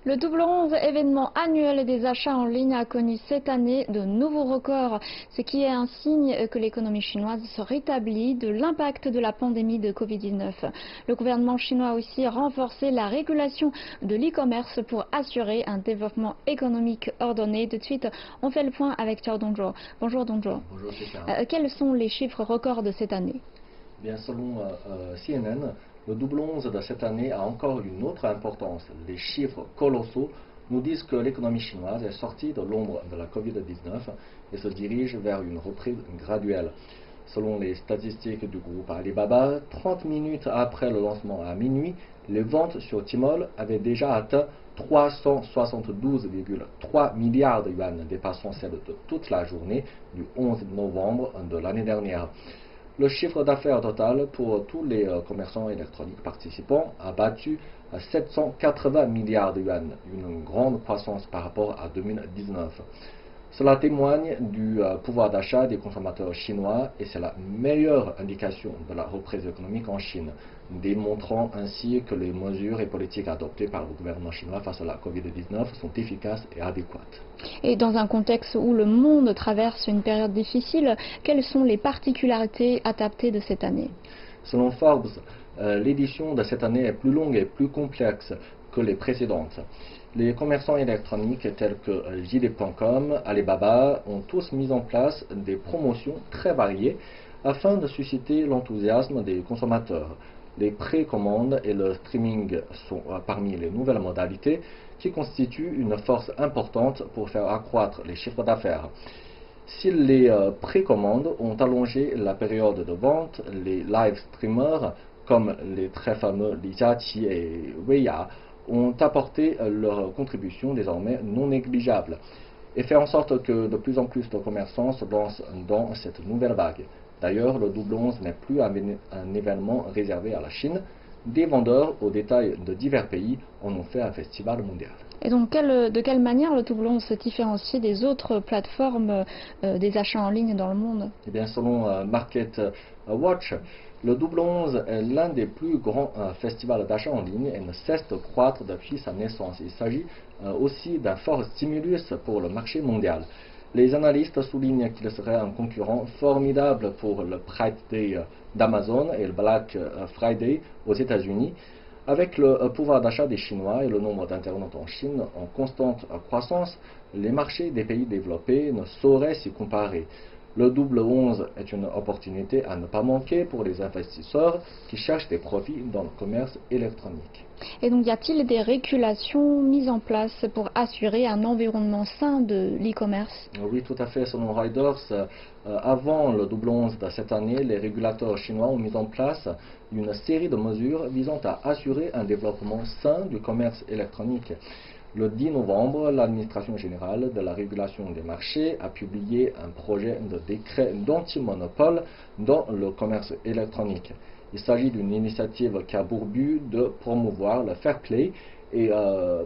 Le double 11, événement annuel des achats en ligne, a connu cette année de nouveaux records, ce qui est un signe que l'économie chinoise se rétablit de l'impact de la pandémie de Covid-19. Le gouvernement chinois a aussi renforcé la régulation de l'e-commerce pour assurer un développement économique ordonné. Tout de suite, on fait le point avec Xiao Dongzhuo. Bonjour Dongzhuo. Bonjour, c'est ça. Quels sont les chiffres records de cette année? Bien, selon CNN, le double 11 de cette année a encore une autre importance. Les chiffres colossaux nous disent que l'économie chinoise est sortie de l'ombre de la Covid-19 et se dirige vers une reprise graduelle. Selon les statistiques du groupe Alibaba, 30 minutes après le lancement à minuit, les ventes sur Tmall avaient déjà atteint 372,3 milliards de yuan, dépassant celle de toute la journée du 11 novembre de l'année dernière. Le chiffre d'affaires total pour tous les commerçants électroniques participants a battu 780 milliards de yuan, une grande croissance par rapport à 2019. Cela témoigne du pouvoir d'achat des consommateurs chinois et c'est la meilleure indication de la reprise économique en Chine, démontrant ainsi que les mesures et politiques adoptées par le gouvernement chinois face à la Covid-19 sont efficaces et adéquates. Et dans un contexte où le monde traverse une période difficile, quelles sont les particularités adaptées de cette année? Selon Forbes, l'édition de cette année est plus longue et plus complexe que les précédentes. Les commerçants électroniques tels que JD.com, Alibaba ont tous mis en place des promotions très variées afin de susciter l'enthousiasme des consommateurs. Les précommandes et le streaming sont parmi les nouvelles modalités qui constituent une force importante pour faire accroître les chiffres d'affaires. Si les précommandes ont allongé la période de vente, les live streamers comme les très fameux Li Jiaqi et Weiya ont apporté leur contribution désormais non négligeable et fait en sorte que de plus en plus de commerçants se lancent dans cette nouvelle vague. D'ailleurs, le double 11 n'est plus un événement réservé à la Chine. Des vendeurs au détail de divers pays en ont fait un festival mondial. Et donc, de quelle manière le double 11 se différencie des autres plateformes des achats en ligne dans le monde? Eh bien, selon Market Watch, le double 11 est l'un des plus grands festivals d'achat en ligne et ne cesse de croître depuis sa naissance. Il s'agit aussi d'un fort stimulus pour le marché mondial. Les analystes soulignent qu'il serait un concurrent formidable pour le Prime Day d'Amazon et le Black Friday aux États-Unis. Avec le pouvoir d'achat des Chinois et le nombre d'internautes en Chine en constante croissance, les marchés des pays développés ne sauraient s'y comparer. Le double 11 est une opportunité à ne pas manquer pour les investisseurs qui cherchent des profits dans le commerce électronique. Et donc, y a-t-il des régulations mises en place pour assurer un environnement sain de l'e-commerce? Oui, tout à fait. Selon Reuters, avant le double 11 de cette année, les régulateurs chinois ont mis en place une série de mesures visant à assurer un développement sain du commerce électronique. Le 10 novembre, l'administration générale de la régulation des marchés a publié un projet de décret d'anti-monopole dans le commerce électronique. Il s'agit d'une initiative qui a pour but de promouvoir le fair play et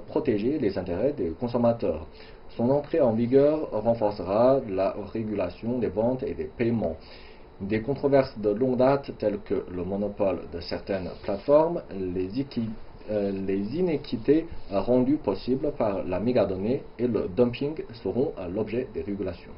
protéger les intérêts des consommateurs. Son entrée en vigueur renforcera la régulation des ventes et des paiements. Des controverses de longue date telles que le monopole de certaines plateformes, les inéquités rendues possibles par la mégadonnée et le dumping seront l'objet des régulations.